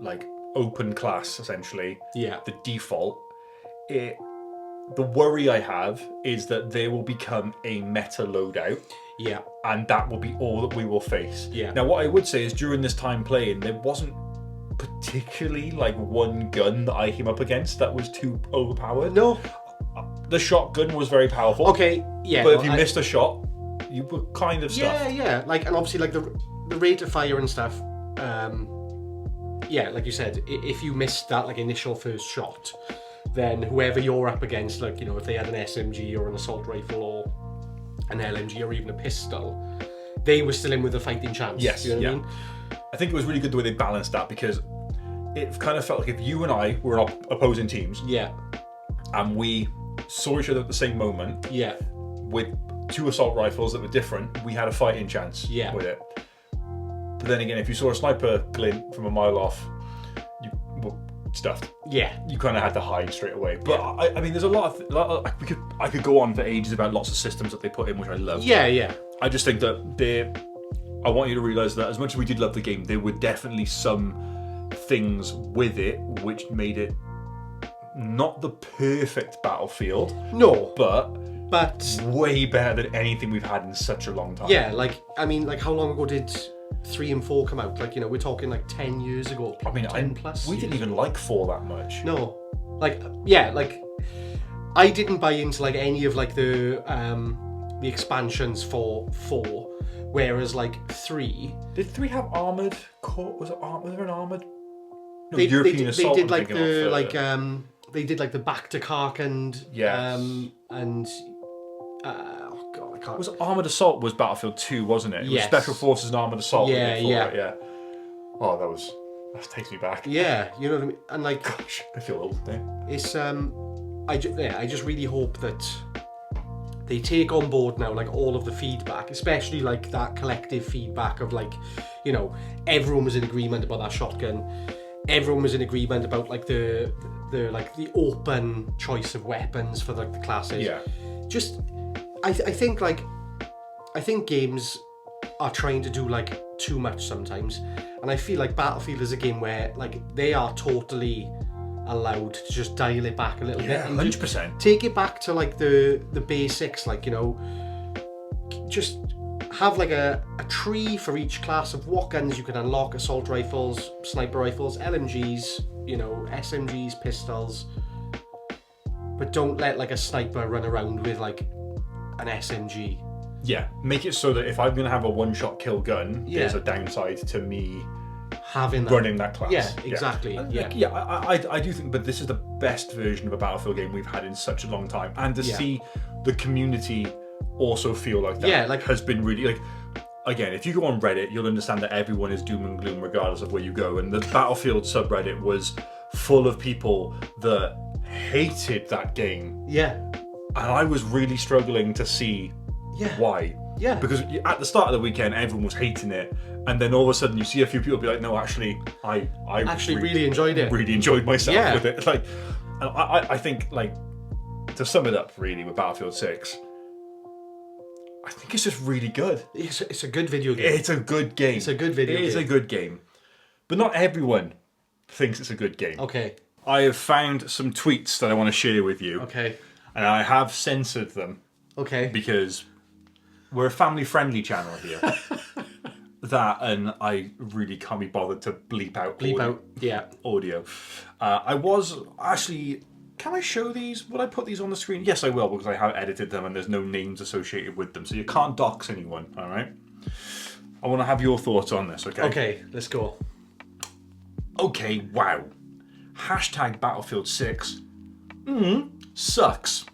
like open class essentially the default, the worry I have is that there will become a meta loadout. Yeah. And that will be all that we will face. Yeah. Now, what I would say is during this time playing, there wasn't particularly like one gun that I came up against that was too overpowered. No. The shotgun was very powerful. Okay, yeah. But if you missed a shot, you were kind of stuffed. Yeah. Like, and obviously like the rate of fire and stuff, like you said, if you missed that like initial first shot, then whoever you're up against, like, you know, if they had an SMG or an assault rifle or an LMG or even a pistol, they were still in with a fighting chance. Yes, you know what I mean? I think it was really good the way they balanced that, because it kind of felt like if you and I were on opposing teams, and we saw each other at the same moment, with two assault rifles that were different, we had a fighting chance with it. But then again, if you saw a sniper glint from a mile off, you were stuffed. Yeah, you kind of had to hide straight away. But I mean, there's a lot of I could go on for ages about lots of systems that they put in, which I love. Yeah. I just think that I want you to realise that as much as we did love the game, there were definitely some things with it which made it not the perfect Battlefield. No, but way better than anything we've had in such a long time. Yeah, like, I mean, like, how long ago did 3 and 4 come out? Like, you know, we're talking like 10 years ago. I mean, 10 plus. We didn't even like 4 that much. No, like, like, I didn't buy into like any of like the expansions for 4, whereas like 3. Did 3 have armored core? Was there an armored? No, European assault. They did like they did like the back to Kark and oh god, I can't. Was Armored Assault was Battlefield 2, wasn't it? It was Special Forces and Armored Assault. Yeah. Oh, that takes me back. Yeah, you know what I mean. And like, gosh, I feel old now. It's I just really hope that they take on board now like all of the feedback, especially like that collective feedback of like, you know, everyone was in agreement about that shotgun. everyone was in agreement about like the open choice of weapons for like the classes. Yeah. Just, I think games are trying to do like too much sometimes, and I feel like Battlefield is a game where like they are totally allowed to just dial it back a little bit and 100%. take it back to like the basics, like, you know, just have like a tree for each class of what guns you can unlock: assault rifles, sniper rifles, LMGs, you know, SMGs, pistols. But don't let like a sniper run around with like an SMG. Yeah, make it so that if I'm going to have a one-shot kill gun, there's a downside to me having that. Running that class. Yeah, exactly. I do think, but this is the best version of a Battlefield game we've had in such a long time, and to see the community also feel like that has been really like. Again, if you go on Reddit, you'll understand that everyone is doom and gloom regardless of where you go, and the Battlefield subreddit was full of people that hated that game. Yeah, and I was really struggling to see why. Yeah. Because at the start of the weekend, everyone was hating it, and then all of a sudden you see a few people be like, "No, actually, I actually really enjoyed it. Really enjoyed myself with it." Like, and I think, like, to sum it up, really, with Battlefield 6, I think it's just really good. It's a good video game. It's a good game. It's a good video game. It is a good game, but not everyone thinks it's a good game. Okay. I have found some tweets that I want to share with you. Okay. And I have censored them. Okay. Because we're a family-friendly channel here. That, and I really can't be bothered to bleep out audio. I was actually... Can I show these? Will I put these on the screen? Yes, I will, because I have edited them and there's no names associated with them. So you can't dox anyone, all right? I want to have your thoughts on this, okay? Okay, let's go. Okay, wow. Hashtag Battlefield 6. Sucks.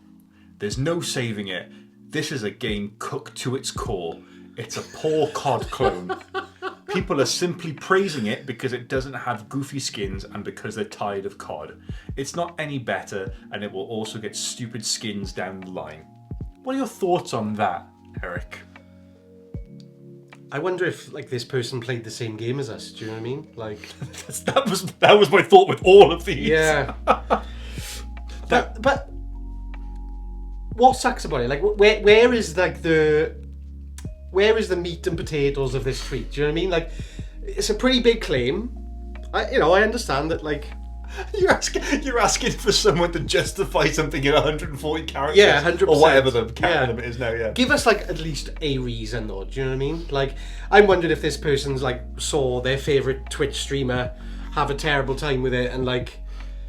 There's no saving it. This is a game cooked to its core. It's a poor COD clone. People are simply praising it because it doesn't have goofy skins and because they're tired of COD. It's not any better, and it will also get stupid skins down the line. What are your thoughts on that, Eric? I wonder if like this person played the same game as us. Do you know what I mean? Like that was my thought with all of these. Yeah. But what sucks about it? Like where is like the meat and potatoes of this tweet? Do you know what I mean? Like, it's a pretty big claim. I understand that, like, you're asking for someone to justify something in 140 characters. Yeah, 100%. Or whatever the character limit is now. Yeah. Give us like at least a reason, though. Do you know what I mean? Like, I'm wondering if this person's like saw their favorite Twitch streamer have a terrible time with it, and like.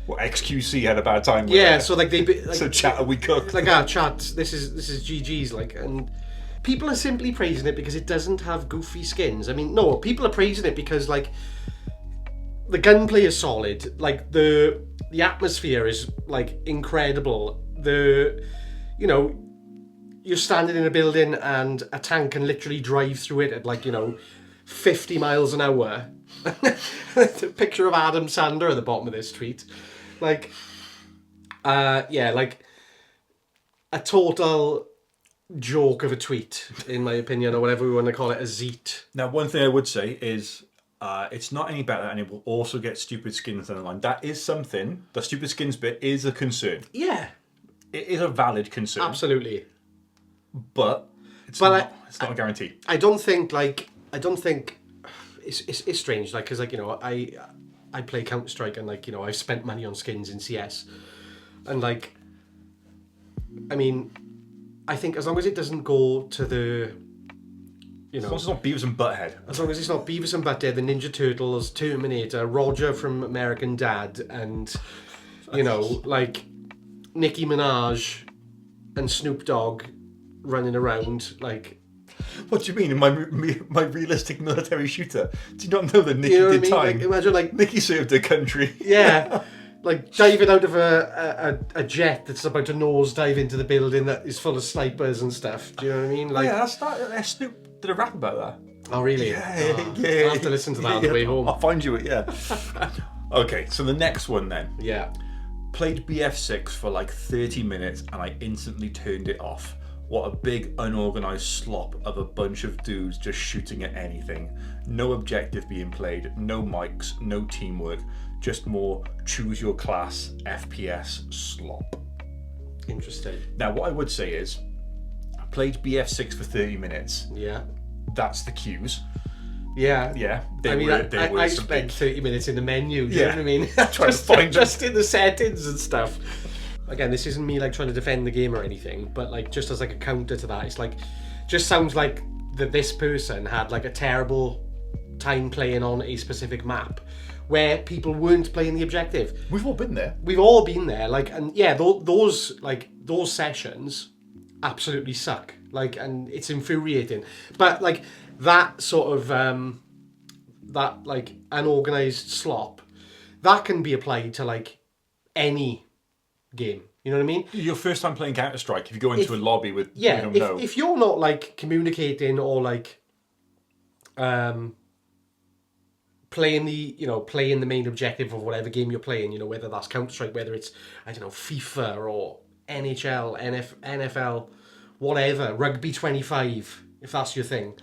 Well, XQC had a bad time with it. Yeah, so like they. Like, so chat, we cook. Like, chat. This is GG's, like, and. People are simply praising it because it doesn't have goofy skins. I mean, no, people are praising it because, like, the gunplay is solid. Like, the atmosphere is, like, incredible. You're standing in a building and a tank can literally drive through it at, like, 50 miles an hour. The picture of Adam Sandler at the bottom of this tweet. Like, like, a total... joke of a tweet, in my opinion, or whatever we want to call it, a zeet. Now, one thing I would say is it's not any better, and it will also get stupid skins down the line. That is something. The stupid skins bit is a concern. Yeah. It is a valid concern. Absolutely. But it's not a guarantee. I don't think it's strange, like, because, like, I play Counter-Strike, and, like, I've spent money on skins in CS, and, like, I mean, I think as long as it doesn't go to the, as long as it's not Beavis and Butthead. As long as it's not Beavis and Butthead, the Ninja Turtles, Terminator, Roger from American Dad, and, like, Nicki Minaj and Snoop Dogg running around, like... What do you mean? In my realistic military shooter? Do you not know that Nicki did time? Like, imagine, like... Nicki served her country. Yeah. Like, diving out of a jet that's about to nosedive into the building that is full of snipers and stuff. Do you know what I mean? Like, yeah, Snoop did a rap about that. Oh, really? Yeah. I'll have to listen to that on the way home. I'll find you it, yeah. Okay, so the next one then. Yeah. Played BF6 for like 30 minutes and I instantly turned it off. What a big unorganised slop of a bunch of dudes just shooting at anything. No objective being played, no mics, no teamwork. just more choose your class FPS slop. Interesting. Now, what I would say is, I played BF6 for 30 minutes. Yeah. That's the queues. Yeah. Yeah. I spent 30 minutes in the menu, do you know what I mean? Trying to find just in the settings and stuff. Again, this isn't me like trying to defend the game or anything, but like just as like a counter to that, it's like, just sounds like that this person had like a terrible time playing on a specific map where people weren't playing the objective. We've all been there. We've all been there, like, and yeah, those sessions absolutely suck, like, and it's infuriating. But like that sort of that like unorganized slop, that can be applied to like any game. You know what I mean? Your first time playing Counter-Strike, if you go into a lobby with yeah, you don't know. If you're not like communicating or like playing the main objective of whatever game you're playing, you know, whether that's Counter-Strike, whether it's, I don't know, FIFA or NHL, NFL, whatever, Rugby 25, if that's your thing.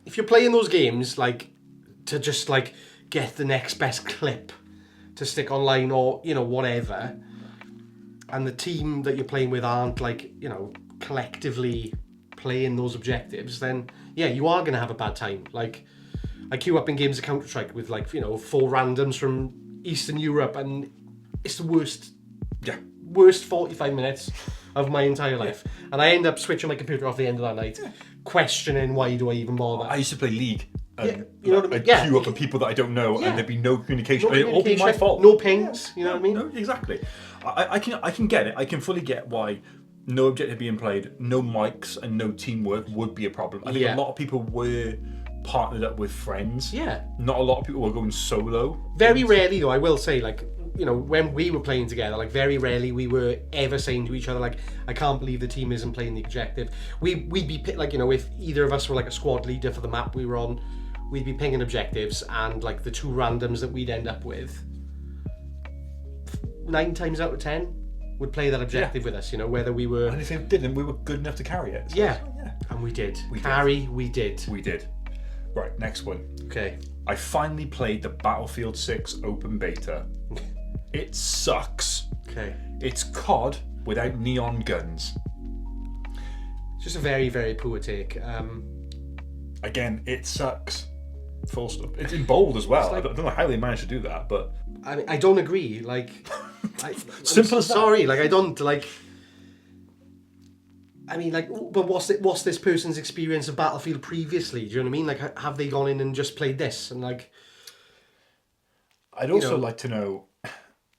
If you're playing those games like to just like get the next best clip to stick online or, you know, whatever, and the team that you're playing with aren't like, you know, collectively playing those objectives, then yeah, you are going to have a bad time. Like, I queue up in games of Counter-Strike with like, you know, 4 randoms from Eastern Europe, and it's the worst 45 minutes of my entire life. And I end up switching my computer off the end of that night, questioning why do I even bother. I used to play League. You know what I mean? I'd queue up with people that I don't know, and there'd be no communication. It'd all be my fault. No pings. You know what I mean? No, exactly. I can get it. I can fully get why no objective being played, no mics, and no teamwork would be a problem. I think a lot of people were partnered up with friends. Yeah. Not a lot of people were going solo. Very rarely, though, I will say, like, you know, when we were playing together, like, very rarely we were ever saying to each other, like, I can't believe the team isn't playing the objective. We'd be, like, you know, if either of us were, like, a squad leader for the map we were on, we'd be pinging objectives, and, like, the 2 randoms that we'd end up with, 9 times out of 10 would play that objective with us, you know, whether we were... And if they didn't, we were good enough to carry it. So yeah. And we did. We did. We did. Right, next one. Okay. I finally played the Battlefield 6 open beta. It sucks. Okay. It's COD without neon guns. It's just a very, very poor take. Again, it sucks. Full stop. It's in bold as well. Like, I don't know how they managed to do that, but... I mean, I don't agree. Like... Simple as that. Sorry, like, I don't, like... I mean, like, but what's this person's experience of Battlefield previously? Do you know what I mean? Like, have they gone in and just played this? And, like... I'd also like to know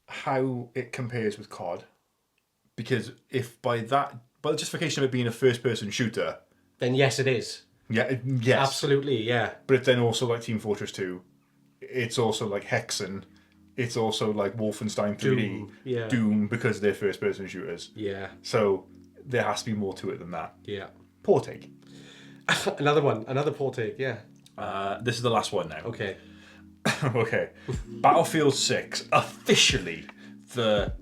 how it compares with COD. Because if by the justification of it being a first-person shooter... Then yes, it is. Yeah, yes. Absolutely, yeah. But it's then also like Team Fortress 2. It's also like Hexen. It's also like Wolfenstein 3D. Doom, because they're first-person shooters. Yeah. So there has to be more to it than that. Yeah. Poor take. Another poor take, yeah. This is the last one now. Okay. Okay. Battlefield 6, officially the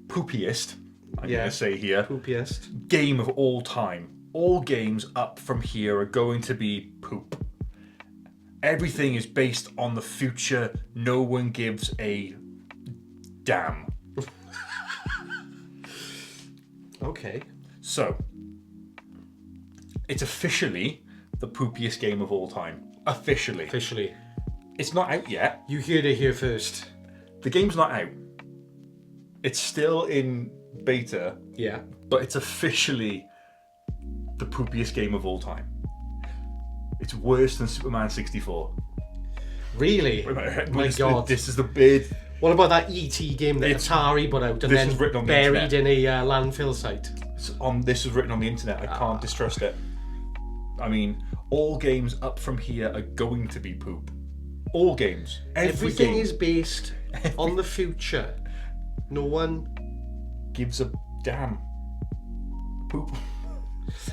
poopiest, I'm going to say here, poopiest game of all time. All games up from here are going to be poop. Everything is based on the future. No one gives a damn. Okay. So, it's officially the poopiest game of all time. Officially. It's not out yet. You heard it here first. The game's not out. It's still in beta. Yeah. But it's officially the poopiest game of all time. It's worse than Superman 64. Really? My God. This is the bid. What about that E.T. game that Atari put out and then buried in a landfill site? This was written on the internet. I can't distrust it. I mean, all games up from here are going to be poop. All games. Everything is based on the future. No one gives a damn. Poop.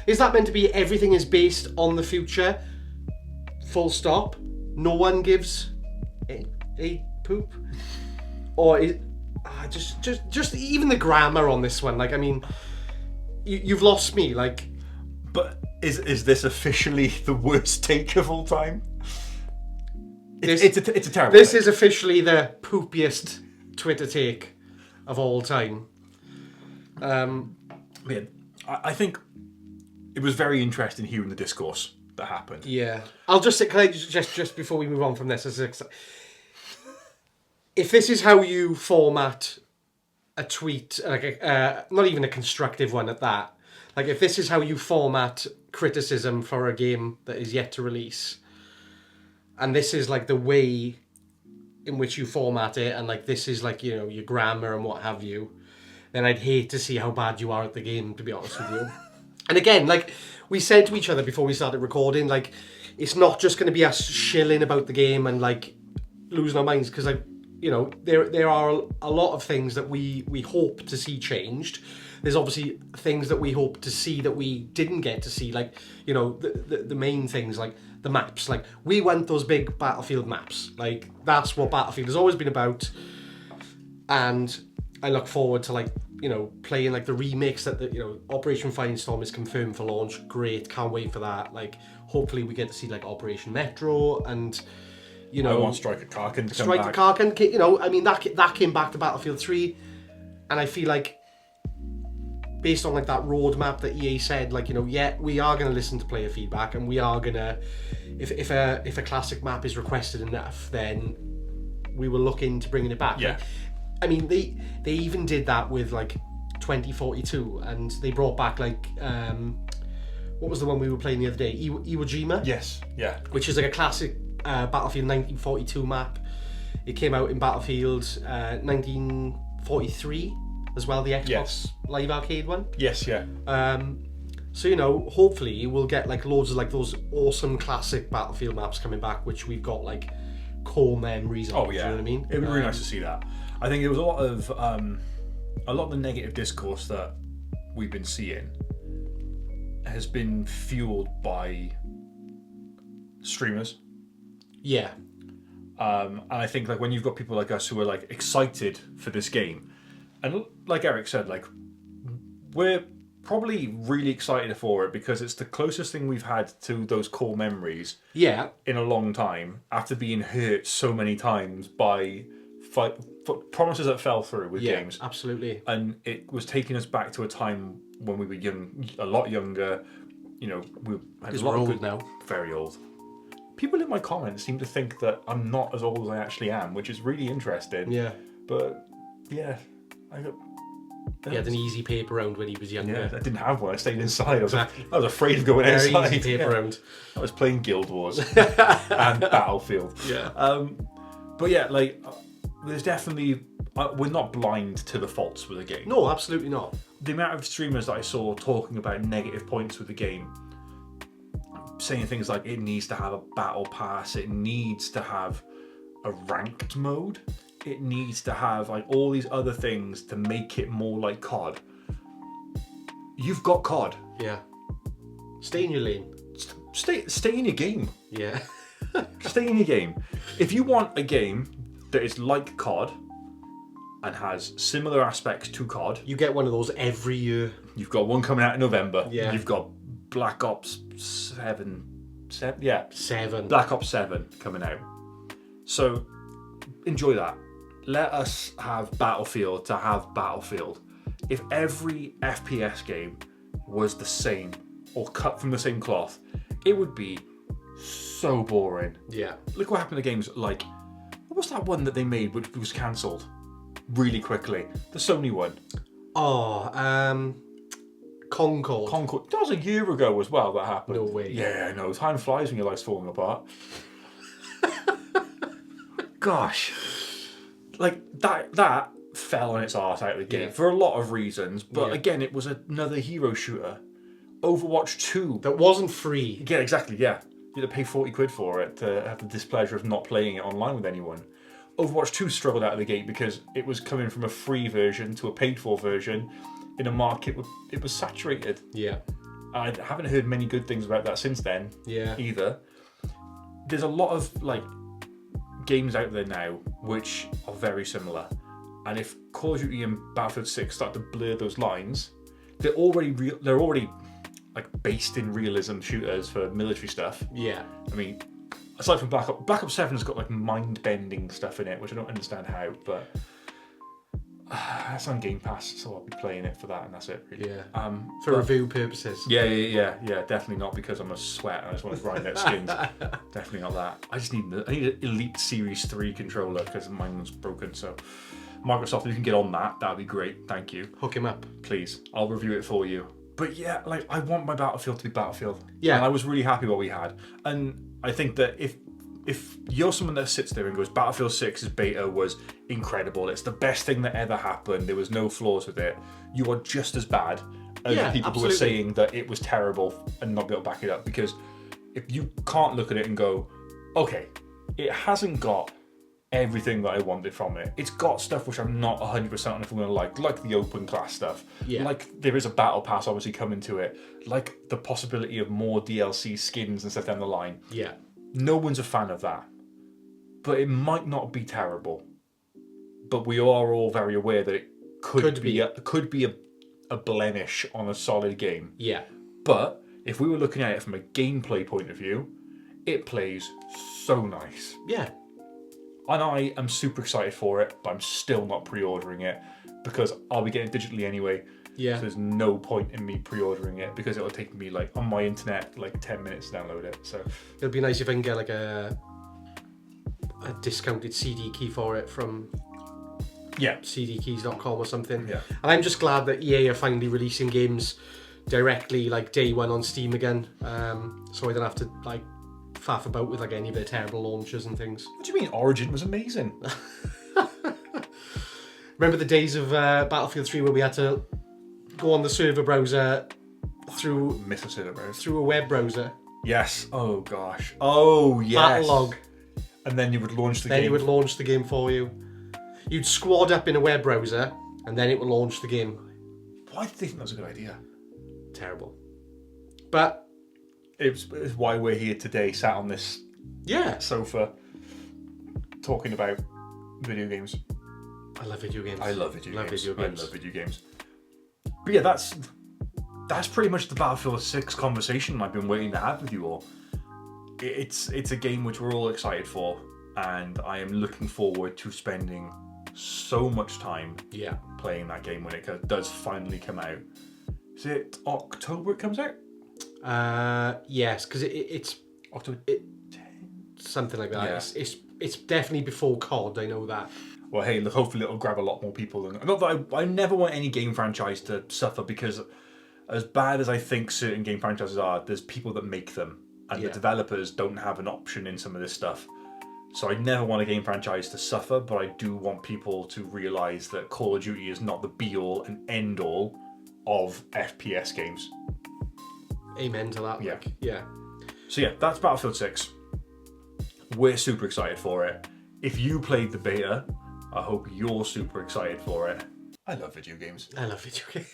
Is that meant to be everything is based on the future? Full stop. No one gives a poop? Or is just even the grammar on this one? Like, I mean, you've lost me. Like, but is this officially the worst take of all time? It's a terrible. This take. is officially the poopiest Twitter take of all time. Man, I think it was very interesting hearing the discourse that happened. Yeah, I'll just say, can I just before we move on from this, if this is how you format a tweet, like not even a constructive one at that, like if this is how you format criticism for a game that is yet to release, and this is like the way in which you format it, and like this is like, you know, your grammar and what have you, then I'd hate to see how bad you are at the game, to be honest with you. And again, like we said to each other before we started recording, like it's not just going to be us shilling about the game and like losing our minds, because like, you know, there are a lot of things that we hope to see changed. There's obviously things that we hope to see that we didn't get to see, like, you know, the main things, like the maps. Like, we want those big Battlefield maps. Like, that's what Battlefield has always been about. And I look forward to, like, you know, playing like the remakes that you know, Operation Firestorm is confirmed for launch. Great, can't wait for that. Like, hopefully we get to see like Operation Metro, and you know, I want Striker Karkin to come Striker back. Karkin, you know, I mean that came back to Battlefield 3, and I feel like based on like that roadmap that EA said, like, you know, yeah, we are going to listen to player feedback, and we are going to, if a classic map is requested enough, then we will look into bringing it back. Yeah. Like, I mean, they even did that with like 2042, and they brought back like what was the one we were playing the other day, Iwo Jima? Yes, yeah. Which is like a classic Battlefield 1942 map. It came out in Battlefield 1943 as well, the Xbox Live Arcade one. Yes, yeah. So, you know, hopefully we'll get like loads of like those awesome classic Battlefield maps coming back, which we've got like core memories of. Oh Do yeah, you know what I mean? It would be really nice to see that. I think there was a lot of the negative discourse that we've been seeing has been fueled by streamers. Yeah. And I think like when you've got people like us who are like excited for this game, and like Eric said, like we're probably really excited for it because it's the closest thing we've had to those core memories Yeah. in a long time, after being hurt so many times by promises that fell through with games. Absolutely. And it was taking us back to a time when we were young, a lot younger. You know, we had a lot we're of old now. Very old. People in my comments seem to think that I'm not as old as I actually am, which is really interesting. Yeah. But yeah, He had an easy paper round when he was younger. Yeah, I didn't have one. I stayed inside. Exactly. I was afraid of going Very outside. easy paper round. I was playing Guild Wars and Battlefield. Yeah. But yeah, like there's definitely we're not blind to the faults with the game. No, absolutely not. The amount of streamers that I saw talking about negative points with the game, saying things like it needs to have a battle pass, it needs to have a ranked mode, it needs to have like all these other things to make it more like COD. You've got COD. Yeah. Stay in your lane. Stay in your game. Yeah. Stay in your game. If you want a game that is like COD and has similar aspects to COD, You get one of those every year. you've got one coming out in November. Yeah. You've got Black Ops 7. Yeah. 7. Black Ops 7 coming out. So enjoy that. Let us have Battlefield to have Battlefield. If every FPS game was the same or cut from the same cloth, it would be so boring. Yeah. Look what happened to games like, what was that one that they made which was cancelled really quickly? The Sony one. Oh, Concord. Concord. That was a year ago as well that happened. No way. Yeah, I know. Time flies when your life's falling apart. Gosh. Like, that fell on its arse out of the gate for a lot of reasons. But again, it was another hero shooter. Overwatch 2. That wasn't free. Yeah, exactly, yeah. You had to pay 40 quid for it to have the displeasure of not playing it online with anyone. Overwatch 2 struggled out of the gate because it was coming from a free version to a paid-for version in a market it was saturated. Yeah. I haven't heard many good things about that since then. Yeah. Either. There's a lot of like games out there now which are very similar, and if Call of Duty and Battlefield 6 start to blur those lines, they're already like based in realism shooters for military stuff. Yeah. I mean, aside from Black Ops 7's got like mind-bending stuff in it, which I don't understand how, but that's on Game Pass, so I'll be playing it for that, and that's it, really. Yeah. For review purposes. Yeah. Definitely not because I'm a sweat and I just want to grind out skins. Definitely not that. I need an Elite Series 3 controller because mine's broken. So, Microsoft, if you can get on that, that'd be great. Thank you. Hook him up, please. I'll review it for you. But yeah, like I want my Battlefield to be Battlefield. Yeah. And I was really happy what we had, and I think that if you're someone that sits there and goes, Battlefield 6's beta was incredible, it's the best thing that ever happened, there was no flaws with it, you are just as bad as the people who are saying that it was terrible and not be able to back it up. Because if you can't look at it and go, okay, it hasn't got everything that I wanted from it. It's got stuff which I'm not 100% on if I'm going to like the open class stuff. Yeah. Like there is a battle pass obviously coming to it. Like the possibility of more DLC skins and stuff down the line. Yeah. No one's a fan of that. But it might not be terrible. But we are all very aware that it could be a blemish on a solid game. Yeah. But if we were looking at it from a gameplay point of view, it plays so nice. Yeah. And I am super excited for it, but I'm still not pre-ordering it because I'll be getting it digitally anyway. Yeah. So there's no point in me pre-ordering it because it'll take me like on my internet like 10 minutes to download it. So it'll be nice if I can get like a discounted CD key for it from cdkeys.com or something. Yeah. And I'm just glad that EA are finally releasing games directly like day one on Steam again. So I don't have to like faff about with like any of their terrible launches and things. What do you mean? Origin was amazing. Remember the days of Battlefield 3 where we had to go on the server browser through a web browser? Yes. Oh gosh. Oh yes. Battle log. And then you would launch the game. Then it would launch the game for you. You'd squad up in a web browser and then it would launch the game. Why did they think that was a good idea? Terrible. But it's why we're here today, sat on this sofa, talking about video games. I love video games. I love video games. But yeah, that's pretty much the Battlefield 6 conversation I've been waiting to have with you all. It's a game which we're all excited for, and I am looking forward to spending so much time playing that game when it does finally come out. Is it October it comes out? Yes, because it's October. Something like that. Yeah. It's definitely before COD. I know that. Well, hey, look, hopefully it'll grab a lot more people. Not that I never want any game franchise to suffer, because as bad as I think certain game franchises are, there's people that make them, and the developers don't have an option in some of this stuff. So I never want a game franchise to suffer, but I do want people to realise that Call of Duty is not the be-all and end-all of FPS games. Amen to that. Yeah. So yeah, that's Battlefield 6. We're super excited for it. If you played the beta, I hope you're super excited for it. I love video games. I love video games.